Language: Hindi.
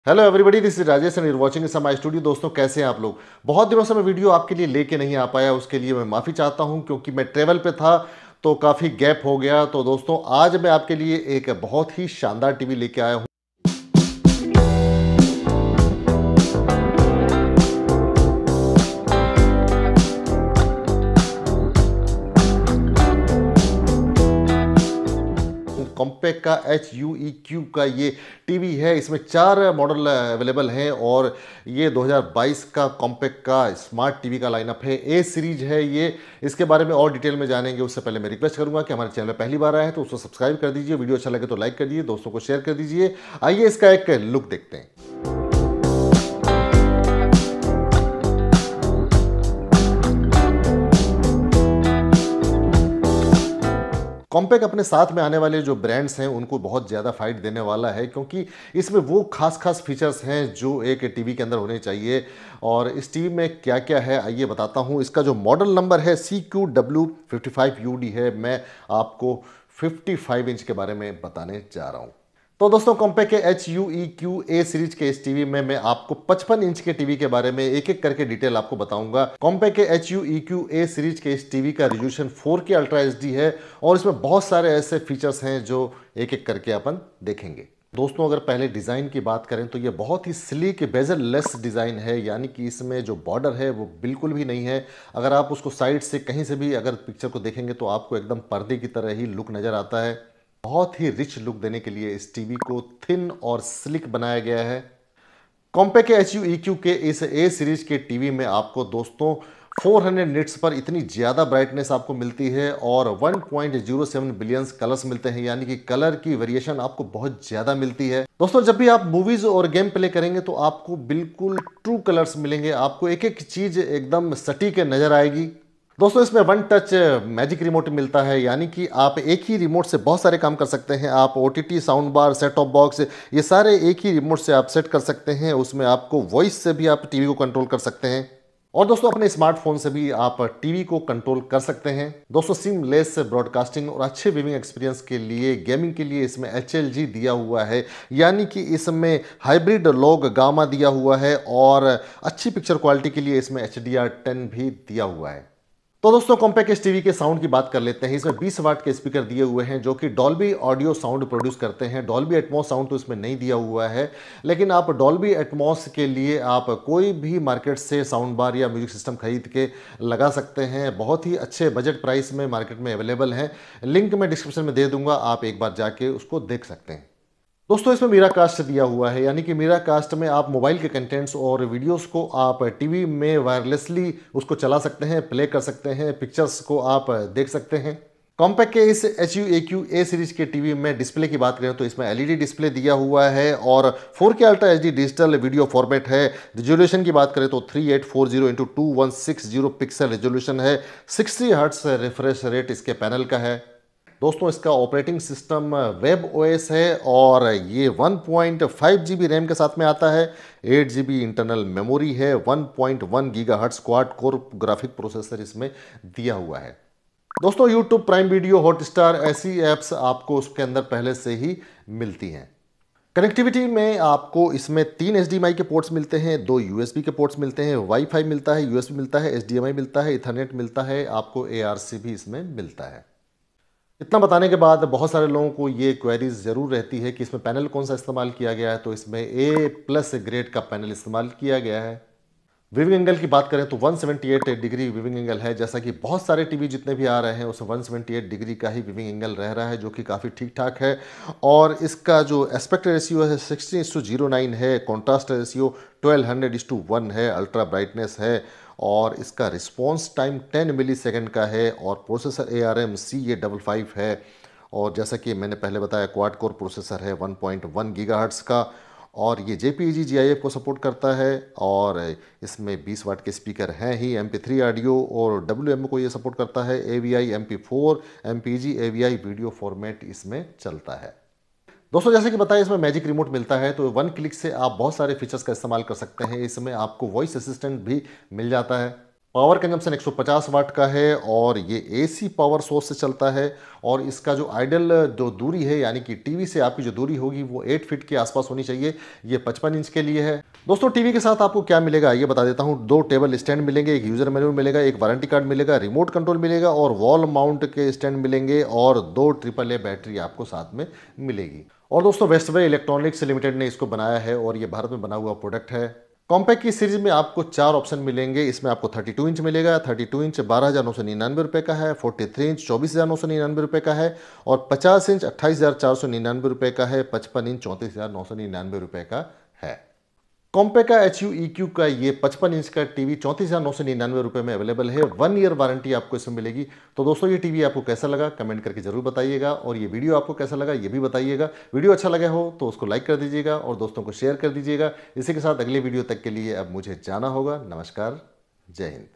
Hello everybody, this is Rajesh and you are watching my studio. दोस्तों, कैसे हैं आप लोग। बहुत दिनों से मैं वीडियो आपके लिए लेके नहीं आ पाया, उसके लिए मैं माफ़ी चाहता हूं क्योंकि मैं ट्रेवल पे था तो काफ़ी गैप हो गया। तो दोस्तों, आज मैं आपके लिए एक बहुत ही शानदार टीवी लेके आया हूं। कॉम्पैक्ट का HUEQ का ये टीवी है। इसमें 4 मॉडल अवेलेबल हैं और ये 2022 का कॉम्पैक्ट का स्मार्ट टीवी का लाइनअप है। ए सीरीज है ये। इसके बारे में और डिटेल में जानेंगे उससे पहले मैं रिक्वेस्ट करूंगा कि हमारे चैनल में पहली बार आए हैं तो उसको सब्सक्राइब कर दीजिए, वीडियो अच्छा लगे तो लाइक कर दीजिए, दोस्तों को शेयर कर दीजिए। आइए इसका एक लुक देखते हैं। कॉम्पैक्ट अपने साथ में आने वाले जो ब्रांड्स हैं उनको बहुत ज़्यादा फाइट देने वाला है, क्योंकि इसमें वो खास फीचर्स हैं जो एक टीवी के अंदर होने चाहिए। और इस टीवी में क्या क्या है आइए बताता हूं। इसका जो मॉडल नंबर है CQW55UD है। मैं आपको 55 इंच के बारे में बताने जा रहा हूं। तो दोस्तों, कॉम्पैक्ट के HUEQ सीरीज के इस टीवी में मैं आपको 55 इंच के टीवी के बारे में एक एक करके डिटेल आपको बताऊंगा। कॉम्पैक्ट के HUEQ सीरीज के इस टीवी का रिजोल्यूशन 4K अल्ट्रा HD है और इसमें बहुत सारे ऐसे फीचर्स हैं जो एक एक करके अपन देखेंगे। दोस्तों, अगर पहले डिज़ाइन की बात करें तो ये बहुत ही स्लीक बेजल लेस डिज़ाइन है, यानी कि इसमें जो बॉर्डर है वो बिल्कुल भी नहीं है। अगर आप उसको साइड से कहीं से भी अगर पिक्चर को देखेंगे तो आपको एकदम पर्दे की तरह ही लुक नज़र आता है। बहुत ही रिच लुक देने के लिए इस टीवी को थिन और स्लिक बनाया गया है। कॉम्पैक्ट के HUEQ के इस ए सीरीज के टीवी में आपको दोस्तों 400 निट्स पर इतनी ज़्यादा ब्राइटनेस आपको मिलती है और 1.07 बिलियंस कलर्स मिलते हैं, यानी कि कलर की वेरिएशन आपको बहुत ज़्यादा मिलती है। दोस्तों, जब भी आप मूवीज़ और गेम प्ले करेंगे तो आपको बिल्कुल ट्रू कलर्स मिलेंगे, आपको एक एक चीज़ एकदम सटीक नज़र आएगी। दोस्तों, इसमें वन टच मैजिक रिमोट मिलता है, यानी कि आप एक ही रिमोट से बहुत सारे काम कर सकते हैं। आप OTT, sound bar, set top box, ये सारे एक ही रिमोट से आप सेट कर सकते हैं। उसमें आपको वॉइस से भी आप टीवी को कंट्रोल कर सकते हैं और दोस्तों अपने स्मार्टफोन से भी आप टीवी को कंट्रोल कर सकते हैं। दोस्तों, सीमलेस ब्रॉडकास्टिंग और अच्छे व्यूइंग एक्सपीरियंस के लिए, गेमिंग के लिए इसमें HLG दिया हुआ है, यानी कि इसमें हाइब्रिड लॉग गामा दिया हुआ है और अच्छी पिक्चर क्वालिटी के लिए इसमें HDR10 भी दिया हुआ है। तो दोस्तों, कॉम्पैक्ट इस टीवी के साउंड की बात कर लेते हैं। इसमें 20 वाट के स्पीकर दिए हुए हैं जो कि डॉल्बी ऑडियो साउंड प्रोड्यूस करते हैं। डॉल्बी एटमॉस साउंड तो इसमें नहीं दिया हुआ है, लेकिन आप डॉल्बी एटमॉस के लिए आप कोई भी मार्केट से साउंड बार या म्यूजिक सिस्टम खरीद के लगा सकते हैं। बहुत ही अच्छे बजट प्राइस में मार्केट में अवेलेबल हैं। लिंक मैं डिस्क्रिप्शन में दे दूंगा, आप एक बार जाके उसको देख सकते हैं। दोस्तों, इसमें मीरा कास्ट दिया हुआ है, यानी कि मीरा कास्ट में आप मोबाइल के कंटेंट्स और वीडियोस को आप टीवी में वायरलेसली उसको चला सकते हैं, प्ले कर सकते हैं, पिक्चर्स को आप देख सकते हैं। कॉम्पैक्ट के इस HUEQ सीरीज के टीवी में डिस्प्ले की बात करें तो इसमें LED डिस्प्ले दिया हुआ है और 4K ultra HD digital video format है। रिजोल्यूशन की बात करें तो 3840x2160 पिक्सल रिजोल्यूशन है। 60 हर्ट्ज रिफ्रेश रेट इसके पैनल का है। दोस्तों, इसका ऑपरेटिंग सिस्टम वेब OS है और ये 1.5 GB रैम के साथ में आता है। 8 GB इंटरनल मेमोरी है। 1.1 GHz quad core graphic processor इसमें दिया हुआ है। दोस्तों, YouTube प्राइम वीडियो, हॉटस्टार, ऐसी ऐप्स आपको उसके अंदर पहले से ही मिलती हैं। कनेक्टिविटी में आपको इसमें 3 HDMI के पोर्ट्स मिलते हैं, 2 USB के पोर्ट्स मिलते हैं, वाईफाई मिलता है, USB मिलता है, HDMI मिलता है, इथरनेट मिलता है, आपको ARC भी इसमें मिलता है। इतना बताने के बाद बहुत सारे लोगों को ये क्वेरीज ज़रूर रहती है कि इसमें पैनल कौन सा इस्तेमाल किया गया है। तो इसमें A+ ग्रेड का पैनल इस्तेमाल किया गया है। विविंग एंगल की बात करें तो 178 डिग्री विविंग एंगल है। जैसा कि बहुत सारे टीवी जितने भी आ रहे हैं उसमें 178 डिग्री का ही विविंग एंगल रह रहा है, जो कि काफ़ी ठीक ठाक है। और इसका जो एस्पेक्ट रेशियो है 16:09 है। कॉन्ट्रास्ट रेशियो 1200:1 है। अल्ट्रा ब्राइटनेस है और इसका रिस्पॉन्स टाइम 10 मिली सेकेंड का है और प्रोसेसर ARM CA55 है। और जैसा कि मैंने पहले बताया, क्वाड कोर प्रोसेसर है 1.1 GHz का और ये JPEG GIF को सपोर्ट करता है। और इसमें 20 वाट के स्पीकर हैं ही। MP3 ऑडियो और WM को ये सपोर्ट करता है। AVI, MP4, MPG AVI video format इसमें चलता है। दोस्तों, जैसे कि बताया, इसमें मैजिक रिमोट मिलता है, तो 1 क्लिक से आप बहुत सारे फीचर्स का इस्तेमाल कर सकते हैं। इसमें आपको वॉइस असिस्टेंट भी मिल जाता है। पावर कंजम्पशन 150 वाट का है और ये एसी पावर सोर्स से चलता है और इसका जो आइडल जो दूरी है यानी कि टीवी से आपकी जो दूरी होगी वो 8 फीट के आसपास होनी चाहिए। ये 55 इंच के लिए है। दोस्तों टीवी के साथ आपको क्या मिलेगा ये बता देता हूँ। 2 टेबल स्टैंड मिलेंगे, एक यूजर मैनुअल मिलेगा, एक वारंटी कार्ड मिलेगा, रिमोट कंट्रोल मिलेगा और वॉल माउंट के स्टैंड मिलेंगे और 2 ट्रिपल ए बैटरी आपको साथ में मिलेगी। और दोस्तों वेस्टवे इलेक्ट्रॉनिक्स लिमिटेड ने इसको बनाया है और ये भारत में बना हुआ प्रोडक्ट है। कॉम्पैक्ट की सीरीज में आपको 4 ऑप्शन मिलेंगे। इसमें आपको 32 इंच मिलेगा, 32 इंच 12,999 रुपये का है, 43 इंच 24,999 रुपये का है और 50 इंच 28,499 रुपये का है, 55 इंच 34,999 रुपये का है। कॉम्पैक्ट का HUEQ का ये 55 इंच का टीवी 34,999 रुपये में अवेलेबल है। 1 ईयर वारंटी आपको इसमें मिलेगी। तो दोस्तों ये टीवी आपको कैसा लगा कमेंट करके जरूर बताइएगा और ये वीडियो आपको कैसा लगा ये भी बताइएगा। वीडियो अच्छा लगा हो तो उसको लाइक कर दीजिएगा और दोस्तों को शेयर कर दीजिएगा। इसी के साथ अगले वीडियो तक के लिए अब मुझे जाना होगा। नमस्कार, जय हिंद।